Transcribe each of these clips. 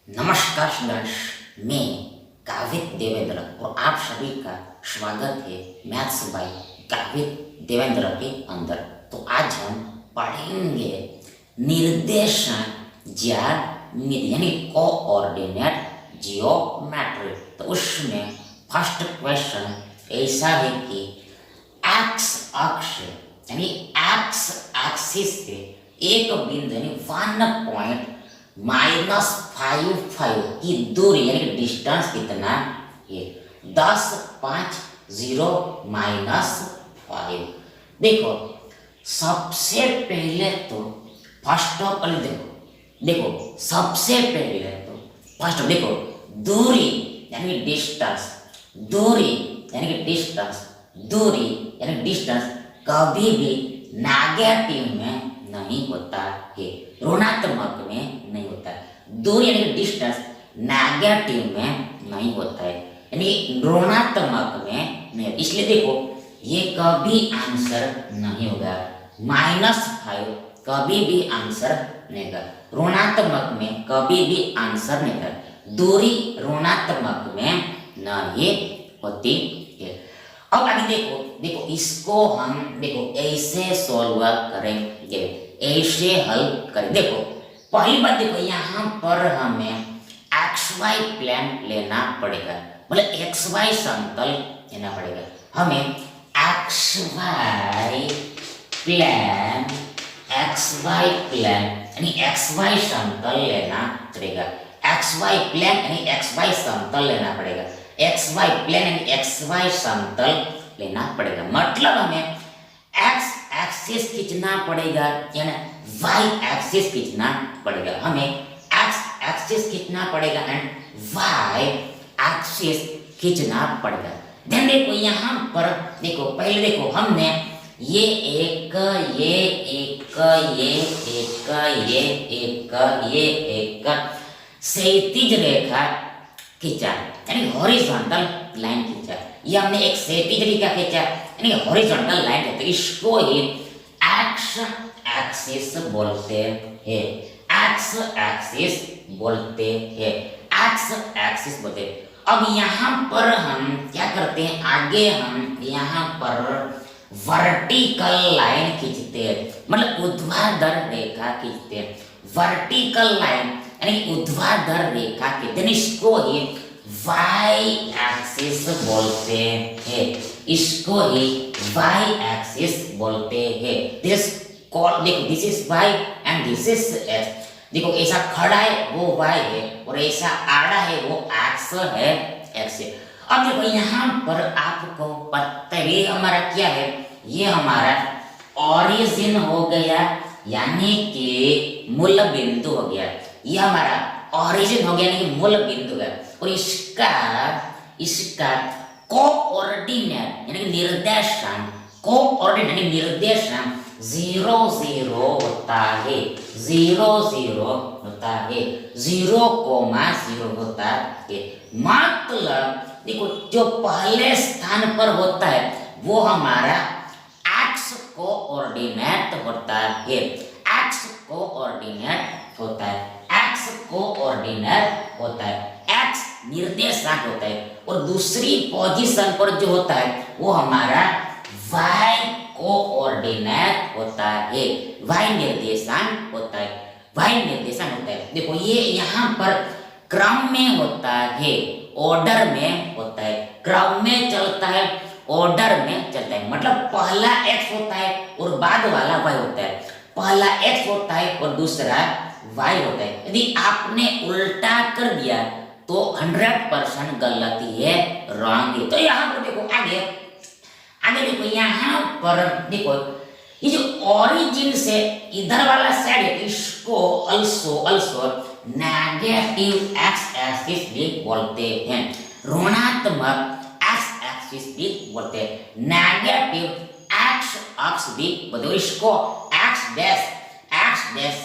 नमस्कार स्टूडेंट्स, मैं कावित देवेंद्र और आप सभी का स्वागत है मैथ्स बाय कावित देवेंद्र के अंदर। तो आज हम पढ़ेंगे निर्देशांक ज्यामिति यानी कोऑर्डिनेट जियोमेट्री। तो उसमें फर्स्ट क्वेश्चन ऐसा है कि एक्स अक्ष यानी एक्स एक्सिस पे एक बिंदु यानी 1.-5 की दूरी यानी कि डिस्टेंस कितना है 10, 5, 0, -5। देखो सबसे पहले तो फर्स्ट ऑफ ऑल देखो सबसे पहले तो फर्स्ट देखो दूरी यानी डिस्टेंस, दूरी यानी कि डिस्टेंस, दूरी यानी डिस्टेंस कभी भी नेगेटिव में नहीं होता है, ऋणात्मक में नहीं होता है। दूरी यानी डिस्टेंस नेगेटिव में नहीं होता है, यानी ऋणात्मक में नहीं। इसलिए देखो ये कभी आंसर नहीं होगा। -5 कभी भी आंसर नहीं होगा, ऋणात्मक में कभी भी आंसर नहीं होगा। दूरी ऋणात्मक में नहीं होती है। अब आगे देखो इसको हम ऐसे सॉल्व करेंगे, ऐसे हल करें। देखो पहली बात देखो यहाँ पर हमें XY प्लेन लेना पड़ेगा, मतलब XY समतल लेना पड़ेगा। हमें XY प्लेन यानी XY समतल लेना पड़ेगा। XY प्लेन यानी XY समतल लेना पड़ेगा। XY प्लेन यानी XY समतल लेना पड़ेगा, मतलब हमें X एक्सिस खींचना पड़ेगा यानी Y एक्सिस खींचना पड़ेगा। हमें X एक्सिस खींचना पड़ेगा एंड Y एक्सिस खींचना पड़ेगा। ध्यान देखो यहाँ पर देखो पहले देखो हमने ये एक क्षैतिज रेखा खींचा यानी हॉरिजॉन्टल लाइन खींचा। ये हमने एक क्षैतिज रेखा खींचा यानी हॉरिजॉन्टल लाइन है, तो इसको ही एक्स एक्सिस बोलते हैं। एक्स एक्सिस बोलते हैं, एक्स एक्सिस बोलते हैं। अब यहाँ पर हम क्या करते हैं, आगे हम यहाँ पर वर्टिकल लाइन खींचते हैं, मतलब ऊर्ध्वाधर रेखा खींचते हैं। वर्टिकल लाइन यानी ऊर्ध्वाधर रेखा खींचते हैं, इसको ही y एक्सिस बोलते हैं, इसको ही y एक्सिस बोलते हैं। This is y and this is x। देखो ऐसा खड़ा है वो y है और ऐसा आड़ा है वो x है, x है। अब देखो यहाँ पर आपको पता है ये हमारा क्या है, ये हमारा ओरिजिन हो गया यानी कि मूल बिंदु हो गया। ये हमारा ओरिजिन हो गया यानी कि मूल बिंदु है, और इसका कोऑर्डिनेट यानी कि निर्देशांक, कोऑर्डिनेट यानी निर्देशांक 0, 0 होता है, 0, 0 होता है, 0,0 होता है। मतलब देखो जो पहले स्थान पर होता है वो हमारा एक्स कोऑर्डिनेट होता है, एक्स कोऑर्डिनेट होता है, एक्स कोऑर्डिनेट होता है, एक्स निर्देशांक होता है। और दूसरी पोजीशन पर जो होता है वो हमारा y कोऑर्डिनेट होता है, y निर्देशांक होता है, y निर्देशांक होता है। देखो ये यहाँ पर क्रम में होता है, ऑर्डर में होता है, क्रम में चलता है, ऑर्डर में चलता है। मतलब पहला x होता है और बाद वाला y होता है, पहला x होता है और दूसरा y होता है। यदि आपने उल्टा कर दिया तो 100% गलती है, रॉन्ग है। तो यहाँ पर देखो आगे देखो यहाँ पर देखो ये जो ओरिजिन से इधर वाला साइड है इसको अल्सो नेगेटिव एक्स एक्सिस भी बोलते हैं, ऋणात्मक एक्स एक्सिस भी बोलते हैं, नेगेटिव एक्स अक्ष भी बोलते हैं। इसको एक्स डैश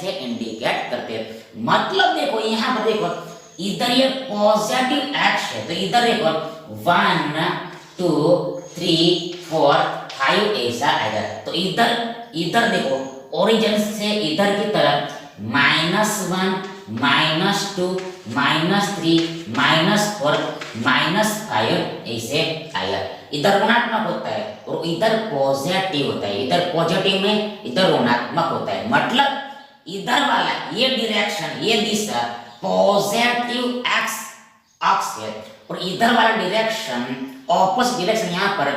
से इंडिकेट करते हैं। मतलब देखो यहाँ पर देखो इधर ये पॉजिटिव एक्स है तो इधर देखो 1, 2, 3, 4, 5 ऐसा आएगा। तो इधर देखो ओरिजिन से इधर की तरफ -1, -2, -3, -4, -5 ऐसे आएगा। इधर ऋणात्मक होता है और इधर पॉजिटिव होता है, इधर पॉजिटिव में इधर ऋणात्मक होता है, मतलब इधर वाला ये डायरेक्शन, ये दिशा पॉजिटिव एक्स अक्ष है और इधर वाला डायरेक्शन ऑपोजिट डायरेक्शन, यहाँ पर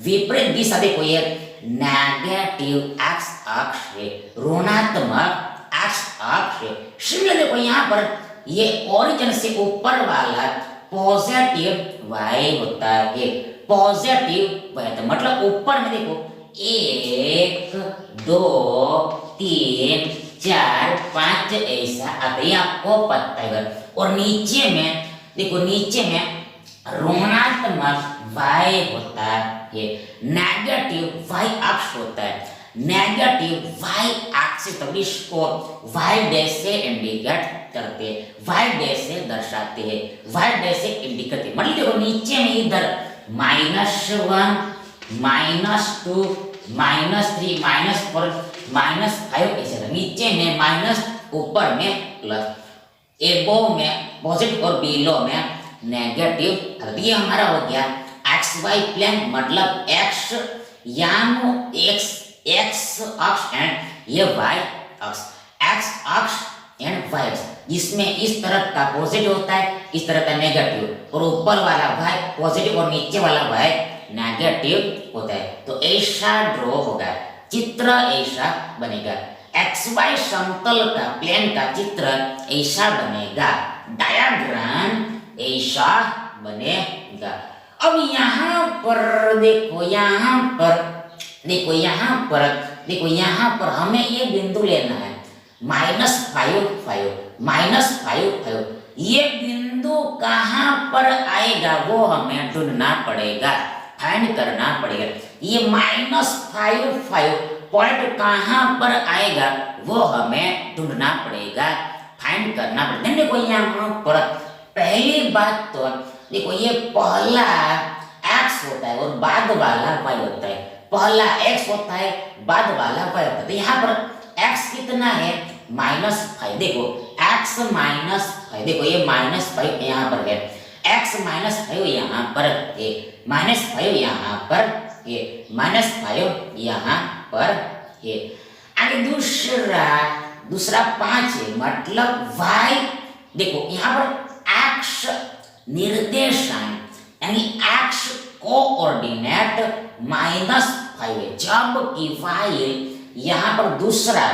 विपरीत दिशा देखो ये नेगेटिव एक्स अक्ष है, ऋणात्मक एक्स अक्ष है। शिमला देखो यहाँ पर ये ओरिजिन से ऊपर वाला पॉजिटिव वाई होता है, पॉजिटिव वाई, तो मतलब ऊपर में देखो 1 2 3 4 5 ऐसा आता है, आपको पता है। और नीचे में देखो, नीचे में ऋणात्मक वाई होता है, नेगेटिव वाई अक्ष होता है, नेगेटिव वाई एक्सिस, तो इसको वाई डैश से इंडिकेट करते हैं, वाई डैश से दर्शाते हैं, वाई डैश से इंडिकेट करते हैं। मतलब देखो नीचे में इधर -1 -2 -3 -4 -5 ऐसे, नीचे में माइनस, ऊपर में प्लस, एबो में पॉजिटिव और बिलो में नेगेटिव। ये हमारा हो गया एक्स वाई प्लेन, मतलब एक्स यानो एक्स अक्ष एंड ये वाई अक्ष, एक्स अक्ष एंड वाई अक्ष, जिसमें इस तरफ का पॉजिटिव होता है, इस तरफ का नेगेटिव, और ऊपर वाला वाई पॉजिटिव और नीचे वाला वाई नेगेटिव होता है। तो ऐसा ड्रॉ होगा, चित्र ऐसा बनेगा, एक्स वाई समतल का प्लेन का चित्र ऐसा बनेगा, डायग्राम ऐसा बनेगा। अब यहाँ पर देखो, यहाँ पर देखो, यहाँ पर देखो, यहाँ पर हमें ये बिंदु लेना है -5, ये बिंदु कहाँ पर आएगा वो हमें ढूंढना पड़ेगा, फाइंड करना पड़ेगा। ये -5 पॉइंट कहाँ पर आएगा वो हमें ढूंढना पड़ेगा, फाइंड करना पड़ेगा। देखो यहाँ पर पहली बात तो देखो, ये पहला एक्स होता है और बाद वाला वाई होता है, पहला एक्स होता है, बाद वाला वाई होता है। तो यहाँ पर एक्स कितना है -5, देखो एक्स -5, देखो ये -5 यहाँ पर है, एक्स -5 यहाँ पर है, -5 यहाँ पर है, -5 यहाँ पर है। आगे दूसरा 5 है, मतलब वाई, देखो यहाँ पर एक्स निर्देशांक यानी एक्स कोऑर्डिनेट -5 है, जबकि वाई यहाँ पर दूसरा,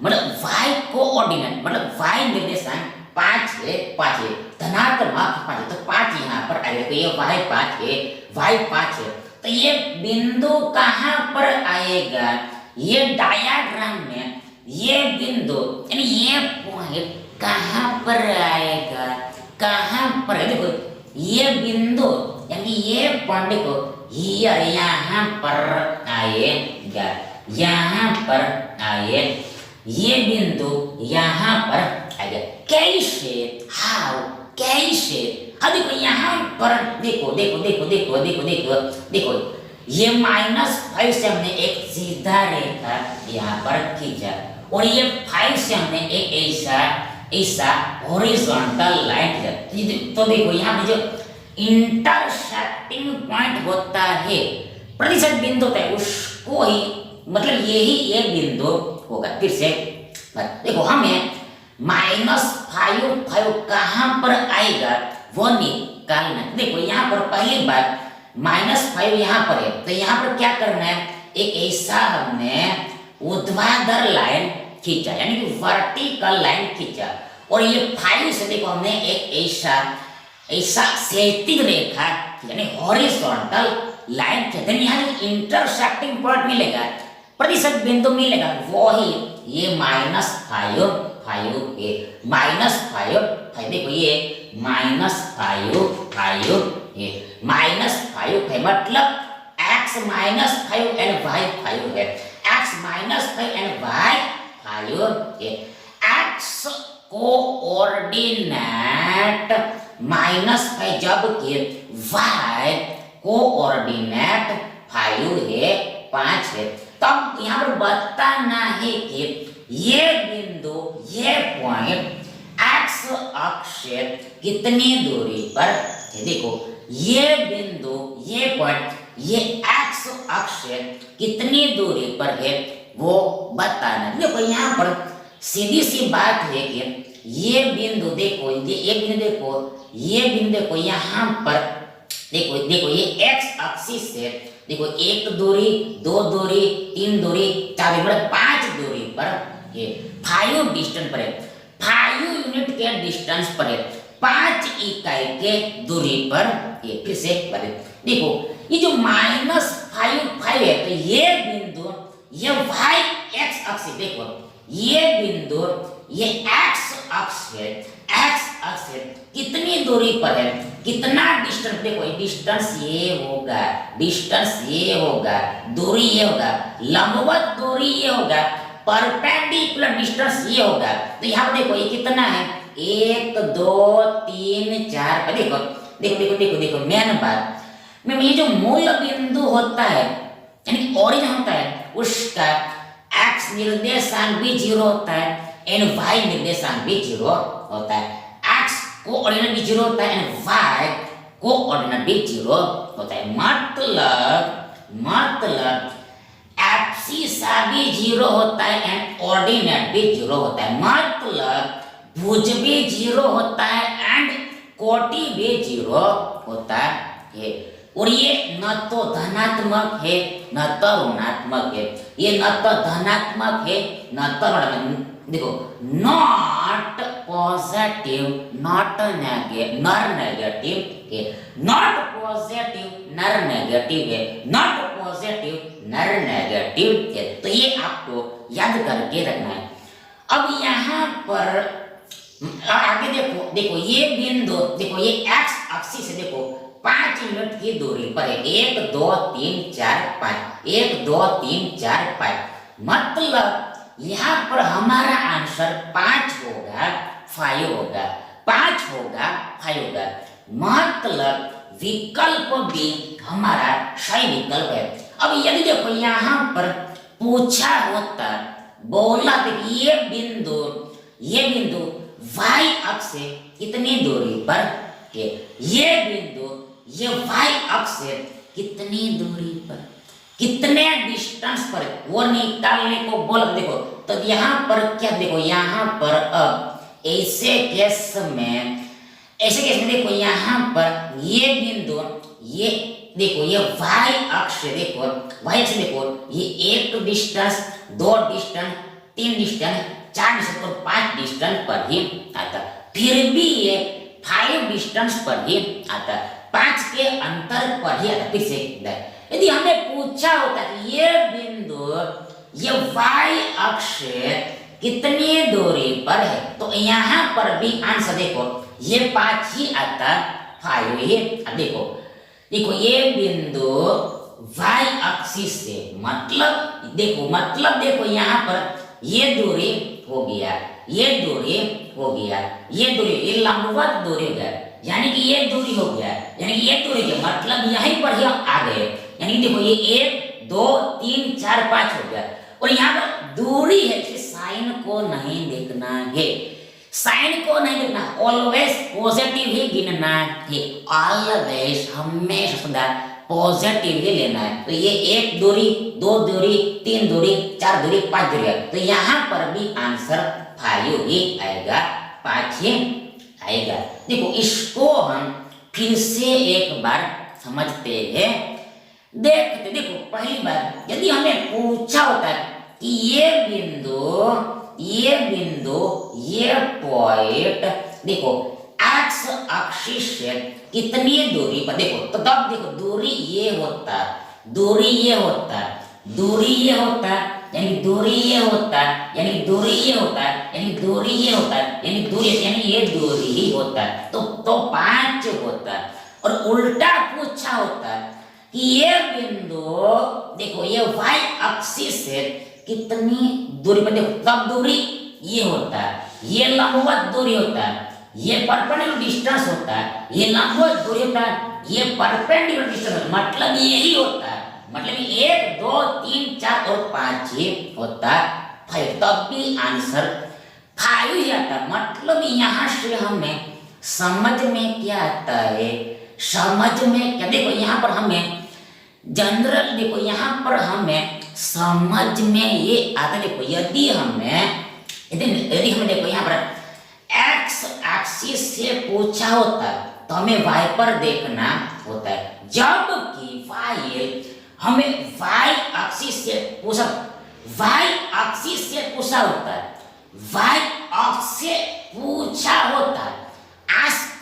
मतलब वाई कोऑर्डिनेट मतलब वाई निर्देशांक 5 है, धनात्मक 5 है, तो 5 यहाँ पर आएगा, तो ये वाई 5 है। तो ये बिंदु कहाँ पर आएगा, ये डायग्राम में ये बिंदु यानी ये पॉइंट कहाँ पर आएगा, कहाँ पर है, देखो ये बिंदु यानी ये पॉइंट देखो यहाँ पर आएगा, यहाँ पर आए, ये बिंदु यहाँ पर आएगा। कैसे, हाउ, कैसे, हाँ देखो यहाँ पर देखो ये -5 से हमने एक सीधा रेखा यहाँ पर खींचा और ये 5 से हमने एक ऐसा हॉरिजॉन्टल लाइन खींचा। तो देखो यहाँ पे जो इंटरसेक्टिंग पॉइंट होता है, प्रतिशत बिंदु होता है, उसको ही मतलब यही एक बिंदु होगा। फिर से देखो हमें -5 कहाँ पर आएगा वो निकालना। देखो यहाँ पर पहली बात -5 यहाँ पर है, तो यहाँ पर क्या करना है, एक ऐसा हमने ऊर्ध्वाधर लाइन खींचा यानी कि वर्टिकल लाइन खींचा और ये 5 से देखो हमने एक ऐसा क्षैतिज रेखा यानी हॉरिजॉन्टल लाइन खींचा। यहाँ इंटरसेक्टिंग पॉइंट मिलेगा, प्रतिशत बिंदु मिलेगा, वो ही ये -5 है, -5 देखो ये -5 है, -5 है, मतलब x -5 एंड y 5 है, x -5 एंड y 5 है। x कोऑर्डिनेट -5 जबकि y कोऑर्डिनेट 5 है, 5 है। तब यहाँ पर बताना है कि ये बिंदु, ये पॉइंट x अक्ष से कितनी दूरी पर है। देखो ये बिंदु, ये पॉइंट, ये एक्स अक्ष से कितनी दूरी पर है वो बताना। देखो यहाँ पर सीधी सी बात है कि ये बिंदु देखो, ये बिंदु देखो, ये बिंदु देखो यहाँ पर देखो, देखो ये एक्स एक्सिस से देखो एक दूरी, दो दूरी, तीन दूरी, चार दूरी, 5 दूरी पर ये 5 डिस्टेंस पर है, 5 यूनिट के डिस्टेंस पर है, 5 इकाई के दूरी पर ये। फिर से बता देखो ये जो -5 है तो ये बिंदु, ये y x अक्ष देखो, ये बिंदु ये x अक्ष है, x अक्ष है कितनी दूरी पर है, कितना डिस्टेंस। देखो डिस्टेंस ये होगा, डिस्टेंस ये होगा, दूरी ये होगा, लंबवत दूरी ये होगा, परपेंडिकुलर डिस्टेंस ये होगा। तो यहाँ पर देखो ये कितना है, 1 2 3 4 पर। देखो देखो देखो देखो देखो मेन बात में ये जो मूल बिंदु होता है यानी ओरिजिन होता है उसका x निर्देशांक भी 0 होता है एंड y निर्देशांक भी 0 होता है। x कोऑर्डिनेट भी 0 होता है एंड y कोऑर्डिनेट भी 0 होता है। मतलब एब्सिसा भी 0 होता है एंड ऑर्डिनेट भी 0 होता है। मतलब भुज भी 0 होता है एंड कोटि भी 0 होता है। और ये न तो धनात्मक है न तो ऋणात्मक है, ये न तो धनात्मक है न तो ऋणात्मक। देखो नॉट पॉजिटिव नॉट नेगेटिव है, नॉट पॉजिटिव नर नेगेटिव है, नॉट पॉजिटिव नर नेगेटिव है। तो ये आपको याद करके रखना है। अब यहाँ पर आगे देखो, देखो ये बिंदु देखो ये एक्स एक्सिस से देखो 5 यूनिट की दूरी पर है, 1 2 3 4 5, 1 2 3 4 5। मतलब यहाँ पर हमारा आंसर 5 होगा 5 होगा, 5 होगा 5 होगा। मतलब विकल्प भी हमारा सही विकल्प है। अब यदि देखो यहाँ पर पूछा होता, बोला ये बिंदु y अक्ष से कितनी दूरी पर है, ये बिंदु ये y अक्ष से कितनी दूरी पर, कितने डिस्टेंस पर वो निकालने को बोल। देखो तो यहाँ पर क्या, देखो यहाँ पर अब ऐसे केस में देखो यहाँ पर ये बिंदु ये देखो ये y अक्ष से देखो, y अक्ष देखो ये 1 डिस्टेंस, 2 डिस्टेंस, 3 डिस्टेंस, 4 डिस्टेंस और 5 डिस्टेंस पर ही आता। फिर भी ये 5 डिस्टेंस पर ही आता, 5 के अंतर पर ही आता। फिर से यदि हमें पूछा होता कि ये बिंदु ये y अक्ष से कितनी दूरी पर है, तो यहाँ पर भी आंसर देखो ये 5 ही आता, 5 ही। अब देखो देखो ये बिंदु y एक्सिस से मतलब देखो यहाँ पर ये दूरी हो गया, ये दूरी हो गया, ये दूरी, ये लंबवत दूरी हो गया, यानी कि ये दूरी हो गया, यानी कि ये दूरी के मतलब यहीं पर ही आ गए। यानी देखो ये 1 2 3 4 5 हो गया। और यहाँ पर दूरी है, साइन को नहीं देखना है, साइन को नहीं देखना, ऑलवेज पॉजिटिव ही गिनना है, ऑलवेज हमेशा सदा पॉजिटिव ही लेना है। तो ये 1 दूरी, 2 दूरी, 3 दूरी, 4 दूरी, 5 दूरी है। तो यहाँ पर भी आंसर 5 ही आएगा, 5 ही आएगा। देखो इसको हम फिर से एक बार समझते हैं, देखते। देखो पहली बार यदि हमें पूछा होता है कि ये बिंदु ये पॉइंट देखो एक्स एक्सिस से कितनी दूरी पर, देखो तो तब देखो दूरी ये होता, दूरी ये होता, दूरी ये होता, यानी दूरी ये होता, यानी दूरी ये होता, यानी दूरी ये होता, यानी दूरी यानी ये दूरी ही होता, तो 5 होता। और उल्टा पूछा होता कि ये बिंदु देखो ये y एक्सिस से कितनी दूरी पर, देखो तब दूरी ये होता है, ये लंबवत दूरी होता है, ये परपेंडिकुलर डिस्टेंस होता है, ये लंबवत दूरी होता है, ये परपेंडिकुलर डिस्टेंस, मतलब यही होता है, मतलब 1 2 3 4 और 5 ही होता है 5। तब भी आंसर फाइव ही आता है। मतलब यहाँ से हमें समझ में क्या आता है, समझ में क्या, देखो यहाँ पर हमें जनरल, देखो यहाँ पर हमें समझ में ये आता है। देखो यदि हमें देखो यहाँ पर एक्स एक्सिस से पूछा होता है तो हमें वाई पर देखना होता है, जबकि फाइल हमें वाई एक्सिस से पूछा, वाई एक्सिस से पूछा होता है, वाई एक्सिस से पूछा होता है, आस्क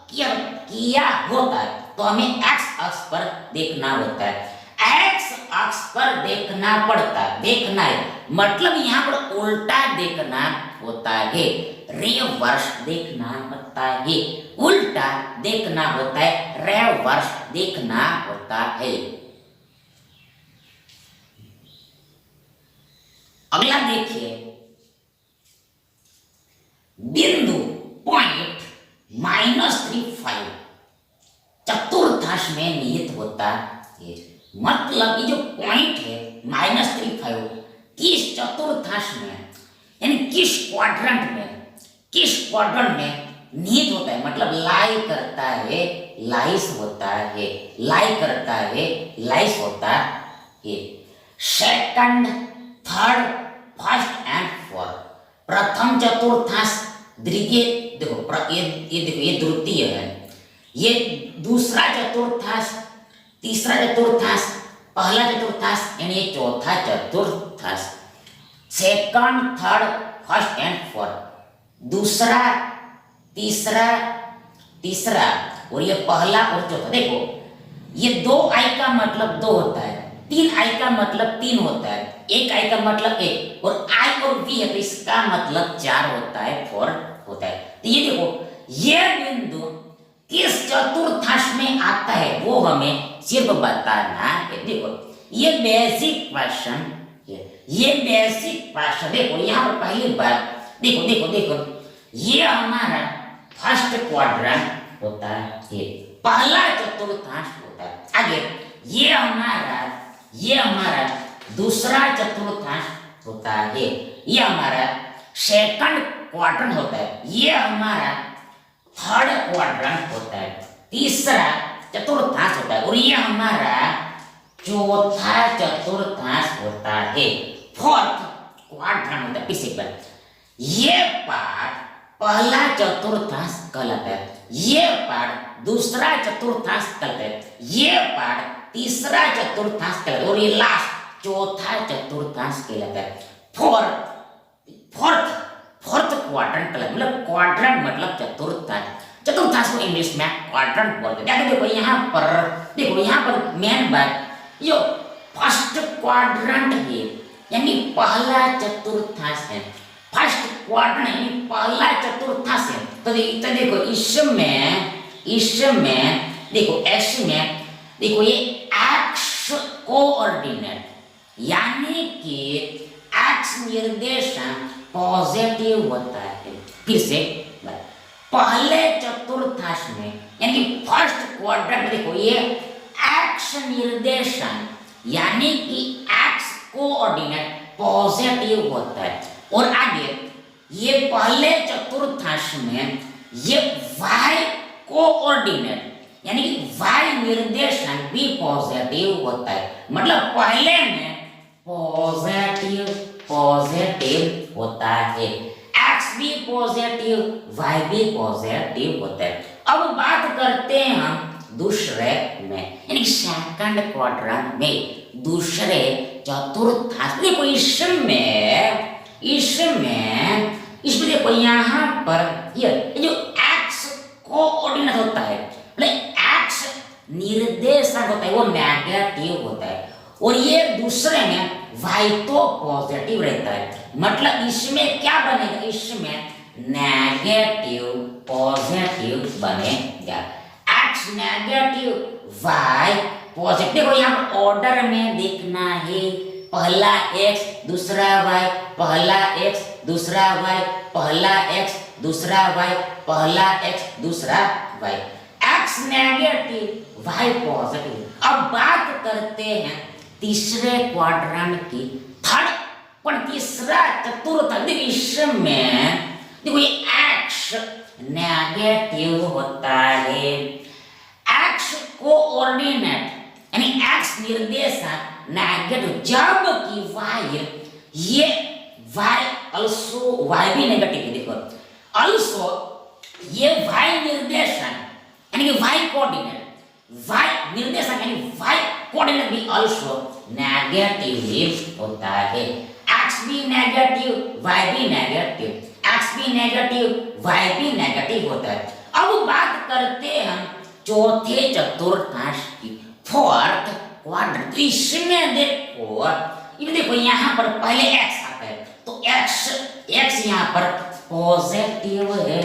किया होता है तो हमें एक्स अक्ष पर देखना होता है, एक्स अक्ष पर देखना पड़ता है, देखना है मतलब यहाँ पर उल्टा देखना होता है, रिवर्स देखना होता है, उल्टा देखना होता है, रिवर्स देखना होता है। अगला देखिए, बिंदु पॉइंट -35 चतुर्थांश में निहित होता है। मतलब ये जो पॉइंट है -35 किस चतुर्थांश में, यानी किस क्वाड्रेंट में निहित होता है, मतलब लाई करता है, लाइस होता है, लाई करता है, लाइस होता है। Second, third, first and fourth, प्रथम चतुर्थांश, द्वितीय, देखो ये द्वितीय है, ये दूसरा चतुर्थांश, तीसरा चतुर्थांश, पहला चतुर्थांश, यानी ये चौथा चतुर्थांश। Second, third, first and fourth, दूसरा, तीसरा और ये पहला और चौथा। देखो ये 2 आई का मतलब 2 होता है, 3 आई का मतलब 3 होता है, 1 आई का मतलब 1 और आई और वी है तो इसका मतलब 4 होता है, 4 होता है। तो ये देखो ये बिंदु किस चतुर्थांश में आता है वो हमें सिर्फ बताना है। देखो ये बेसिक क्वेश्चन, ये बेसिक क्वेश्चन, देखो यहाँ पर पहली बार देखो ये हमारा फर्स्ट क्वाड्रेंट होता है, पहला चतुर्थांश होता है। आगे ये हमारा दूसरा चतुर्थांश होता है, ये हमारा सेकंड क्वाड्रेंट होता है, ये हमारा थर्ड क्वाड्रेंट होता है, तीसरा चतुर्थांश होता है और ये हमारा चौथा चतुर्थांश होता है, फोर्थ क्वाड्रेंट होता है। इसी पर ये पार्ट पहला चतुर्थांश कहलाता है, ये पार्ट दूसरा चतुर्थांश कहलाता है, ये पार्ट तीसरा चतुर्थांश कहलाता है और ये लास्ट चौथा चतुर्थांश कहलाता है। फोर्थ क्वाड्रेंट कहलाता है, मतलब क्वाड्रेंट मतलब चतुर्थांश को इंग्लिश में क्वाड्रेंट बोलते हैं। देखो यहाँ पर मेन बात, जो फर्स्ट क्वाड्रेंट है यानी पहला चतुर्थांश है, फर्स्ट क्वाड्रेंट यानी पहला चतुर्थांश है। तो देखो इसमें देखो ये एक्स कोऑर्डिनेट यानी कि एक्स निर्देशांक पॉजिटिव होता है। फिर से पहले चतुर्थांश में यानी फर्स्ट क्वाड्रेंट देखो ये एक्स निर्देशांक यानी कि एक्स कोऑर्डिनेट पॉजिटिव होता है और आगे ये पहले चतुर्थांश में ये वाई कोऑर्डिनेट यानी कि वाई निर्देशांक भी पॉजिटिव होता है। मतलब पहले में पॉजिटिव होता है, एक्स भी पॉजिटिव, वाई भी पॉजिटिव होता है। अब बात करते हैं हम दूसरे में यानी सेकंड क्वाड्रेंट में, दूसरे चतुर्थांश। देखो इसमें देखो यहाँ पर ये जो एक्स कोऑर्डिनेट होता है, मतलब एक्स निर्देशांक होता है वो नेगेटिव होता है और ये दूसरे में वाई तो पॉजिटिव रहता है। मतलब इसमें क्या बनेगा, इसमें नेगेटिव पॉजिटिव बनेगा, एक्स नेगेटिव वाई पॉजिटिव। देखो यहाँ पर ऑर्डर में देखना है, पहला एक्स दूसरा वाई, पहला एक्स दूसरा वाई, पहला एक्स दूसरा वाई, पहला एक्स दूसरा y, x negative y positive. अब बात करते हैं तीसरे क्वाड्रेंट की, पर तीसरा चतुर्थ देखो इसमें देखो ये एक्स नेगेटिव होता है। एक्स कोऑर्डिनेट यानी एक्स निर्देशांक नेगेटिव, जबकि वाई ये वाई अल्सो वाई भी नेगेटिव है। देखो अल्सो ये वाई निर्देशांक यानी कि वाई कोऑर्डिनेट, वाई निर्देशांक यानी वाई कोऑर्डिनेट भी अल्सो नेगेटिव ही होता है। एक्स भी नेगेटिव वाई भी नेगेटिव, एक्स भी नेगेटिव वाई भी नेगेटिव होता है। अब बात करते हैं हम चौथे चतुर्थांश की, फोर्थ क्वाड्रेंट। इसमें देखो देखो यहाँ पर पहले एक्स आता है तो एक्स यहाँ पर पॉजिटिव है।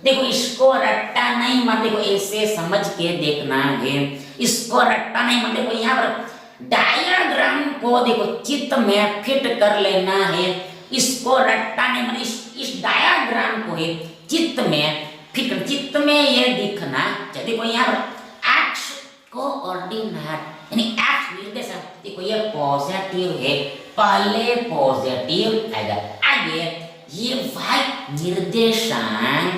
देखो इसको रट्टा नहीं मार, देखो ऐसे समझ के देखना है, इसको रट्टा नहीं मार। देखो यहाँ पर डायग्राम को देखो चित्त में फिट कर लेना है, इसको रट्टा नहीं मार। इस डायग्राम को ही चित्त में फिट कर, चित्त में ये दिखना चाहिए। देखो यहाँ पर एक्स कोऑर्डिनेट यानी एक्स निर्देशांक देखो ये पॉजिटिव है, पहले पॉजिटिव आएगा। आगे ये वाई निर्देशांक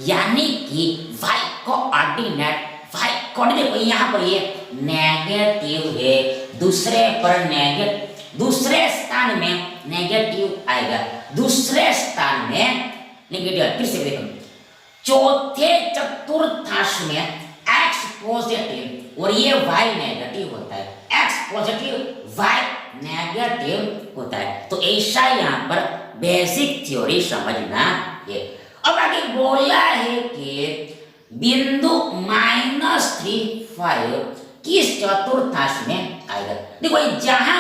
यानी कि वाई कोऑर्डिनेट, वाई कोऑर्डिनेट देखो यहाँ पर ये नेगेटिव है, दूसरे स्थान में नेगेटिव आएगा, दूसरे स्थान में नेगेटिव। फिर से देखो चौथे चतुर्थांश में एक्स पॉजिटिव और ये वाई नेगेटिव होता है, एक्स पॉजिटिव वाई नेगेटिव होता है। तो ऐसा यहाँ पर बेसिक थ्योरी समझना है। अब आगे बोला है कि बिंदु -3,5 किस चतुर्थांश में आएगा। देखो जहां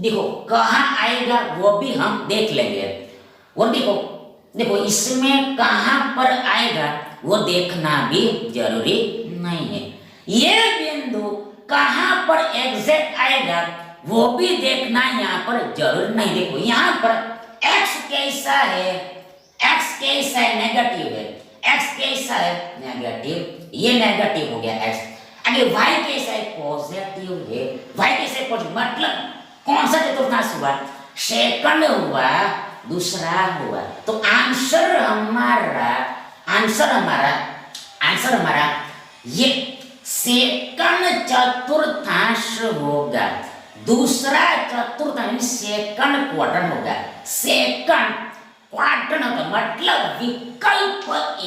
देखो कहाँ आएगा वो भी हम देख लेंगे, और देखो इसमें कहां पर आएगा वो देखना भी जरूरी नहीं है। ये बिंदु कहां पर एग्जैक्ट आएगा वो भी देखना यहाँ पर जरूर नहीं। देखो यहाँ पर x कैसा है, x कैसा है नेगेटिव है, x कैसा है नेगेटिव, ये नेगेटिव हो गया x। आगे y कैसा है पॉजिटिव है, y कैसा है पॉजिटिव, मतलब कौन सा चतुर्थांश हुआ, सेकंड हुआ, दूसरा हुआ। तो आंसर हमारा ये सेकंड चतुर्थांश होगा, दूसरा चतुर्थांश सेकंड क्वाड्रेंट होगा। सेकंड क्वाड्रेंट होगा मतलब विकल्प ए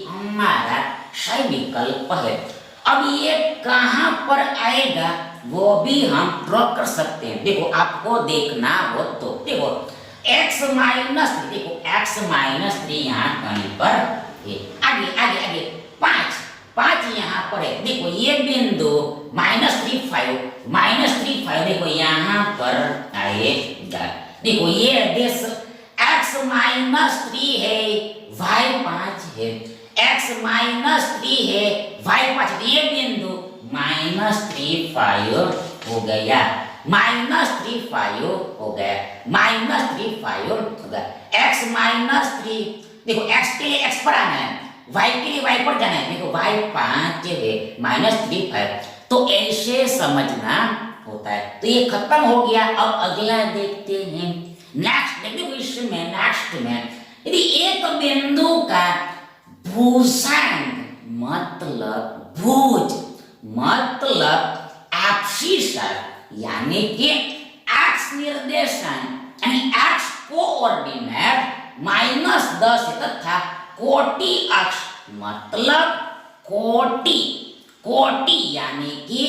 हमारा सही विकल्प है। अब ये कहां पर आएगा वो भी हम ड्रॉ कर सकते हैं। देखो आपको देखना हो तो देखो x -3 यहाँ कहीं पर है। आगे 5 यहाँ पर है। देखो ये बिंदु -3,5 देखो यहाँ पर आएगा। देखो ये देश x -3 है, y 5 है, x -3 है, y 5, ये बिंदु -3,5 हो गया, -3,5 हो गया, -3,5 हो गया। x -3 देखो x के लिए x पर आना है, y के लिए y पर जाना है। देखो y 5 है, -3,5, तो ऐसे समझना होता है। तो ये खत्म हो गया। अब अगला देखते हैं। नेक्स्ट में यदि एक बिंदु का भुजांक मतलब एब्सिस यानी कि x निर्देशांक यानी x कोऑर्डिनेट -10 तथा कोटि अक्ष मतलब कोटि यानी कि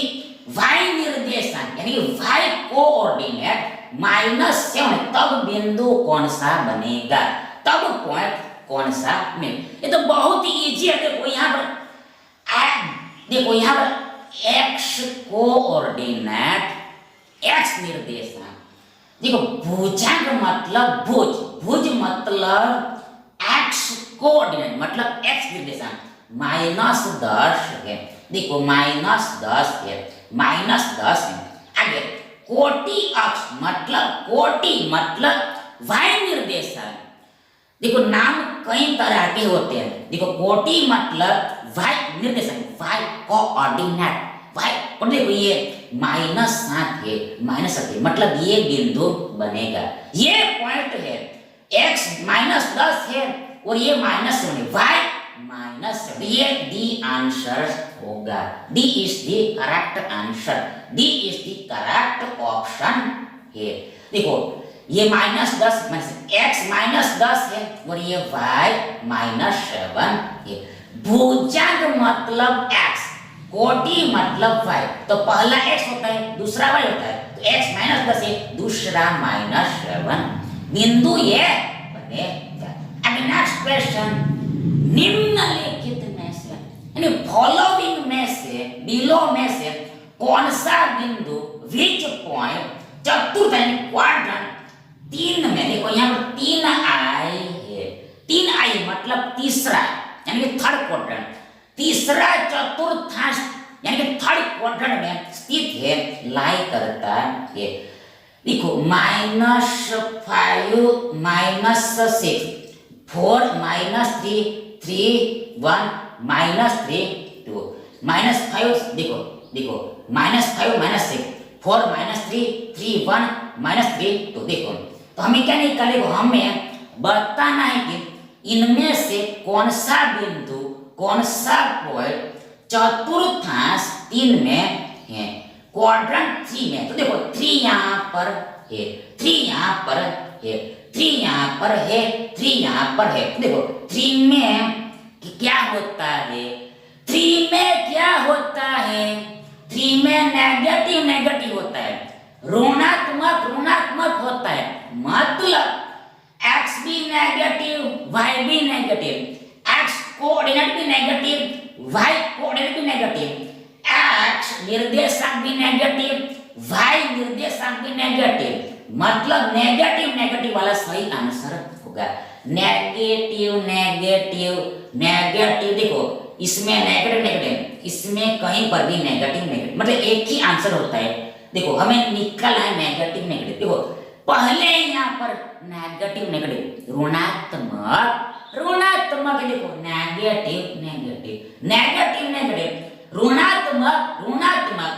y निर्देशांक यानी y कोऑर्डिनेट -7, तब बिंदु कौन सा बनेगा, तब पॉइंट कौन सा में। ये तो बहुत ही इजी है। देखो यहाँ पर x कोऑर्डिनेट x निर्देशांक, देखो भुजांक मतलब भुज मतलब x कोऑर्डिनेट मतलब x निर्देशांक -10 है। देखो -10 है, -10 है। आगे कोटि अक्ष मतलब y निर्देशांक। देखो नाम कई तरह के होते हैं। देखो कोटि मतलब y निर्देशांक, y कोऑर्डिनेट, y और देखो ये -7 है, -7 है, मतलब ये बिंदु बनेगा। ये पॉइंट है, x -10 है और ये -7 है, y -7, ये डी आंसर होगा। D is the correct answer, D is the correct option है। देखो ये -10 x -10 है और ये y -7 है। भुजंग मतलब x, कोटि मतलब y, तो पहला x होता है, दूसरा y होता है, तो x -10 है, दूसरा -7, बिंदु ये बनेगा। अब नेक्स्ट क्वेश्चन, निम्नलिखित में से यानी फॉलोइंग में से, बिलो में से कौन सा बिंदु, विच पॉइंट, चतुर्थ यानी क्वाड्रेंट 3 में, देखो यहाँ पर 3 आई है, 3 आई मतलब तीसरा यानी कि थर्ड क्वाड्रेंट, तीसरा चतुर्थांश यानी कि थर्ड क्वाड्रेंट में स्थित है, लाई करता है। देखो -5 -6 4 -3 3 1 -3 2 -5, देखो -5 -6 4 -3 3 1 -3 2, देखो तो हमें क्या निकालेगा, हमें बताना है कि इनमें से कौन सा बिंदु, कौन सा पॉइंट चतुर्थांश 3 में है, क्वाड्रेंट 3 में। तो देखो 3 यहाँ पर है, 3 यहाँ पर है, 3 यहाँ पर है, 3 यहाँ पर है। देखो 3 में क्या होता है, 3 में क्या होता है, 3 में नेगेटिव नेगेटिव होता है, ऋणात्मक ऋणात्मक होता है, मतलब x भी नेगेटिव y भी नेगेटिव, x कोऑर्डिनेट भी नेगेटिव y कोऑर्डिनेट भी नेगेटिव, x निर्देशांक भी नेगेटिव y निर्देशांक भी नेगेटिव, मतलब नेगेटिव नेगेटिव वाला सही आंसर होगा। नेगेटिव नेगेटिव नेगेटिव, देखो इसमें नेगेटिव नेगेटिव, इसमें कहीं पर भी नेगेटिव नेगेटिव, मतलब एक ही आंसर होता है। देखो हमें निकलना है नेगेटिव नेगेटिव, देखो पहले यहाँ पर नेगेटिव नेगेटिव, ऋणात्मक ऋणात्मक, देखो नेगेटिव नेगेटिव नेगेटिव नेगेटिव, ऋणात्मक ऋणात्मक,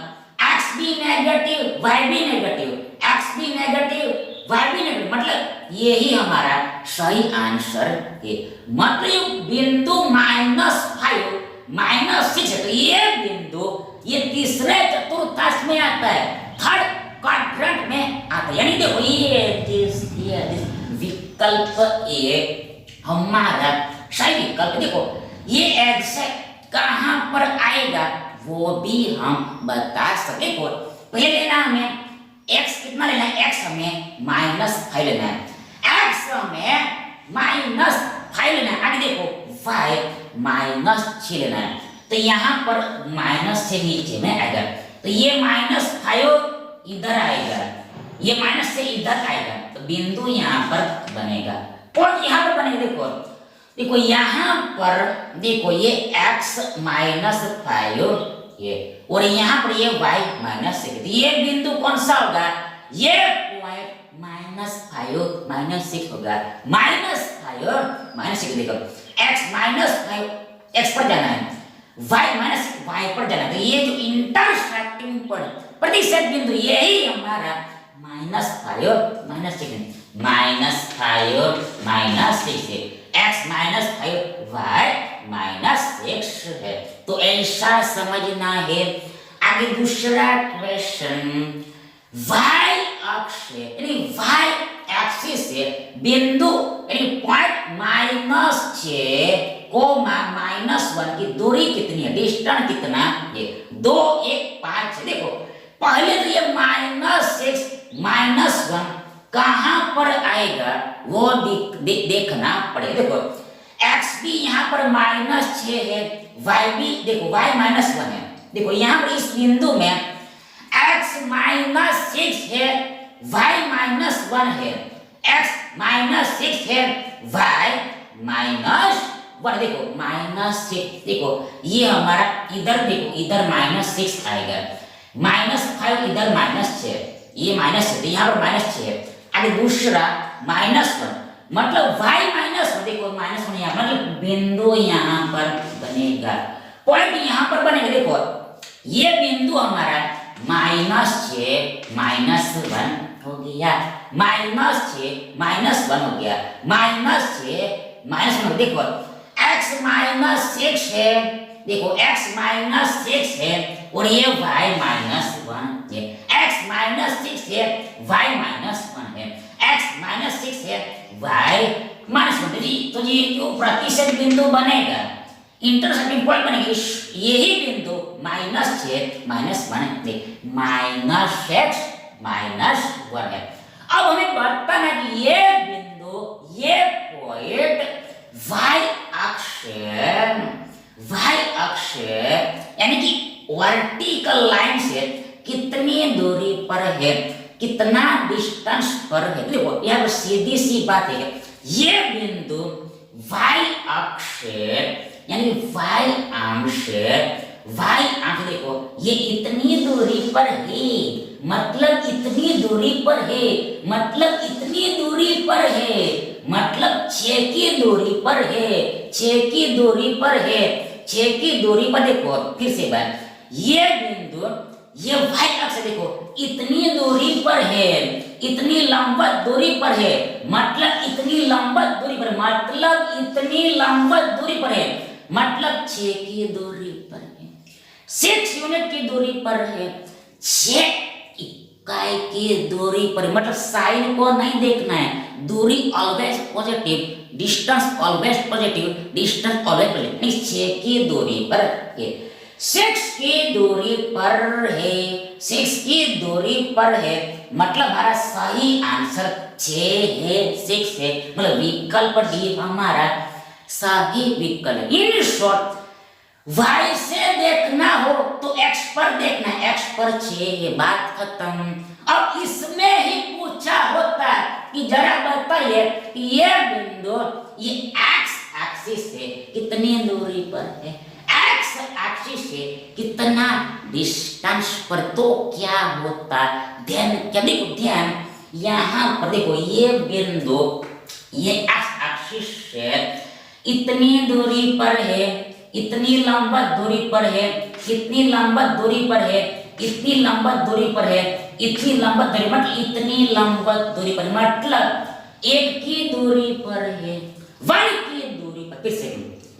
x भी नेगेटिव y भी नेगेटिव, x भी नेगेटिव y भी नेगेटिव, मतलब यही हमारा सही आंसर है। मतलब बिंदु -5 -6 है, तो ये बिंदु ये तीसरे चतुर्थांश में आता है, थर्ड क्वाड्रेंट में आता है। यानी देखो ये विकल्प ए हमारा सही विकल्प। देखो ये एग्जैक्ट कहां पर आएगा वो भी हम बता सकते। देखो पहले लेना हमें x कितना लेना है, x हमें -5 लेना है, x हमें -5 लेना है। आगे देखो y -6 लेना है, तो यहाँ पर माइनस से नीचे में आएगा, तो ये -5 इधर आएगा, ये माइनस से इधर आएगा, तो बिंदु यहाँ पर बनेगा, पॉइंट यहाँ पर बनेगा। देखो देखो यहाँ पर देखो ये x -5 ये और यहाँ पर ये y -6, ये बिंदु कौन सा होगा, ये पॉइंट -5 -6 होगा, -5 -6। देखो x -5 x पर जाना है, y पर जाना है, तो ये जो इंटरसेक्टिंग पॉइंट प्रतिशत बिंदु यही हमारा -5 -6 है, x -5 y -6 है। तो ऐसा समझना है। आगे दूसरा क्वेश्चन, y अक्ष यानी y एक्सिस से बिंदु यानी पॉइंट -6 -1 की दूरी कितनी है, डिस्टेंस कितना, ये 2 1 5। देखो पहले तो ये -6 -1 कहां पर आएगा वो देखना पड़ेगा। देखो x भी यहाँ पर -6 है, y भी देखो y -1 है, देखो यहाँ पर इस बिंदु में x -6 है, y -1 है, x -6 है, y -1, देखो -6, देखो ये हमारा इधर, देखो इधर -6 आएगा, -5 इधर -6, ये -6 यहाँ पर -6 है। आगे दूसरा -1 मतलब y -1, देखो -1 यहाँ मतलब बिंदु यहाँ पर बनेगा, पॉइंट यहाँ पर बनेगा। देखो ये बिंदु हमारा -6 -1 हो गया, -6 -1 हो गया, -6 -1 देखो x -6 है, देखो x -6 है और ये y -1 है, x -6 है y -1 है, x -6 है y -1 तो ये जो प्रतिशत बिंदु बनेगा, इंटरसेक्टिंग पॉइंट बनेगा, यही बिंदु -6 -1 -x -1 है। अब हमें बताना है कि ये बिंदु, ये पॉइंट y अक्ष यानी कि वर्टिकल लाइन से कितनी दूरी पर है, कितना डिस्टेंस पर है। देखो यहाँ पर सीधी सी बात है, ये बिंदु y अक्ष यानी y अंश देखो ये इतनी दूरी पर है, मतलब इतनी दूरी पर है, मतलब इतनी दूरी पर है, मतलब 6 की दूरी पर है, 6 की दूरी पर है, 6 की दूरी पर। देखो फिर से बात, ये बिंदु ये y अक्ष देखो इतनी दूरी पर है, इतनी लंबा दूरी पर है, मतलब इतनी लंबा दूरी पर, मतलब इतनी लंबा दूरी पर है, मतलब 6 की दूरी पर है, 6 यूनिट की दूरी पर है, 6 इकाई की दूरी पर, मतलब साइन को नहीं देखना है, दूरी always positive, distance always positive, distance always positive, 6 की दूरी पर है, 6 की दूरी पर है, 6 की दूरी पर है, मतलब हमारा सही आंसर 6 है, 6 है, मतलब विकल्प डी हमारा सही विकल्प। इन शॉर्ट y से देखना हो तो x पर देखना है, x पर 6 है, बात खत्म। अब इसमें ही पूछा होता कि जरा बताइए ये बिंदु ये x एक्सिस से कितनी दूरी पर है, x एक्सिस से कितना डिस्टेंस पर, तो क्या होता, ध्यान क्या देखो, ध्यान यहाँ पर देखो ये बिंदु ये x एक्सिस से इतनी दूरी पर है, इतनी लंबा दूरी पर है, इतनी लंबा दूरी पर है, इतनी लंबा दूरी पर है, इतनी लंबा दूरी, मतलब इतनी लंबा दूरी पर, मतलब 1 की दूरी पर है, 1 की दूरी पर। फिर से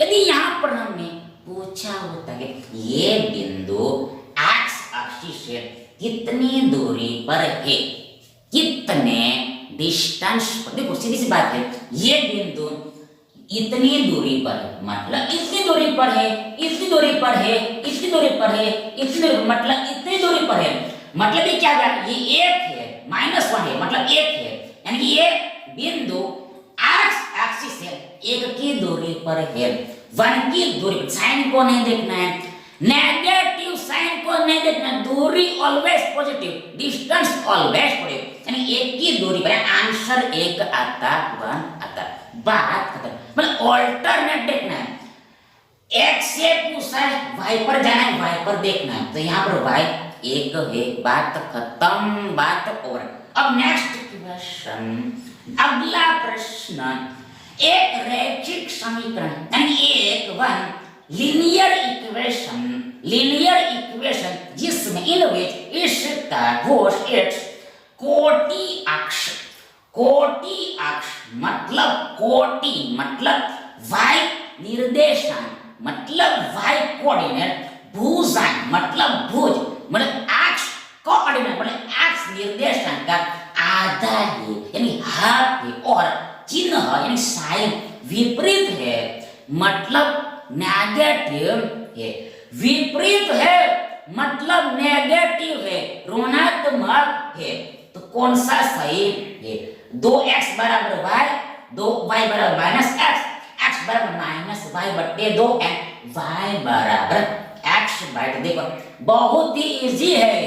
यदि यहाँ पर हमने पूछा होता है ये बिंदु x एक्सिस से कितनी दूरी पर है, कितने डिस्टेंस पर, देखो सीधी सी बात है, ये बिंदु इतनी दूरी पर है, मतलब इतनी दूरी पर है, इतनी दूरी पर है, इतनी दूरी पर है, इतनी दूरी, मतलब इतनी दूरी पर है, मतलब ये क्या है, ये 1 है, -1 है, मतलब 1 है, यानी कि ये बिंदु x एक्सिस से 1 की दूरी पर है, 1 की दूरी पर। साइन को नहीं देखना है, नेगेटिव साइन को नहीं देखना, दूरी always positive, distance always positive, यानी 1 की दूरी पर, आंसर 1 आता, 1 आता, बात खत्म। मतलब ऑल्टरनेट देखना है, x से पूछा है y पर जाना है, y पर देखना है, तो यहाँ पर y 1 है, बात खत्म, बात ओवर। अब नेक्स्ट क्वेश्चन, अगला प्रश्न, एक रैखिक समीकरण यानी एक लीनियर इक्वेशन जिसमें इन विच इसका वोस इट्स कोटि अक्ष मतलब कोटि मतलब y निर्देशांक मतलब y कोऑर्डिनेट, भुजांक मतलब भुज मतलब अक्ष कोऑर्डिनेट मतलब अक्ष निर्देशांक का आधा है यानी हाफ है, और चिन्ह यानी साइन विपरीत है मतलब नेगेटिव है, विपरीत है मतलब नेगेटिव है, ऋणात्मक है, तो कौन सा सही है? 2x बराबर y, 2y बराबर माइनस x, x बराबर माइनस y बटे 2 एंड y बराबर x बटे, देखो बहुत ही इजी है,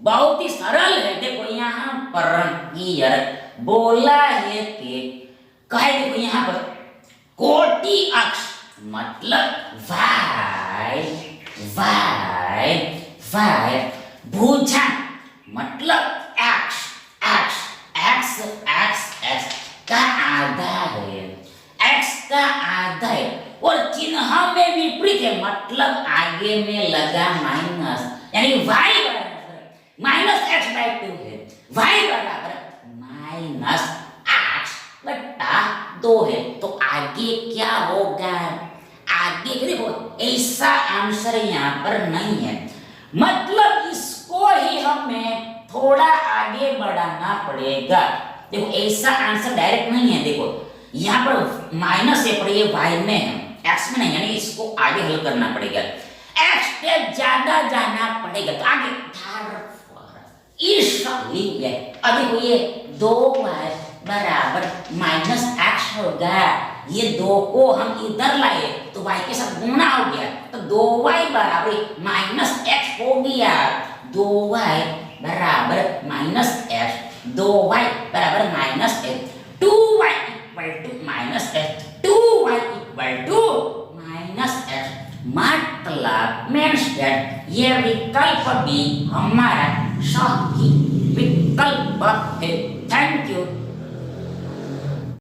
बहुत ही सरल है। देखो यहाँ पर क्लियर बोला है कि कहे, देखो यहाँ पर कोटि अक्ष मतलब y, भुजांक मतलब x का आधा है, x का आधा है, और चिन्ह हमें विपरीत है, मतलब आगे में लगा माइनस, यानी y बराबर माइनस एक्स बाई 2 है, y बराबर माइनस एक्स बटा 2 है। तो आगे क्या होगा, आगे देखो ऐसा आंसर यहाँ पर नहीं है, मतलब इसको ही हमें थोड़ा आगे बढ़ाना पड़ेगा। देखो ऐसा आंसर डायरेक्ट नहीं है, देखो यहाँ पर माइनस है पर ये y में है, x में नहीं, यानी इसको आगे हल करना पड़ेगा, x स्टेप ज्यादा जाना पड़ेगा। तो आगे इसलिए अब देखो ये 2y बराबर माइनस एक्स होगा, ये 2 को हम इधर लाए तो y के साथ गुणा हो गया, तो 2y बराबर माइनस एक्स हो गया, 2y बराबर माइनस एक्स, 2y बराबर minus x, 2y equal to minus x, 2y equal to minus x, मतलब मीन्स दैट ये विकल्प भी हमारा सही विकल्प है। Thank you.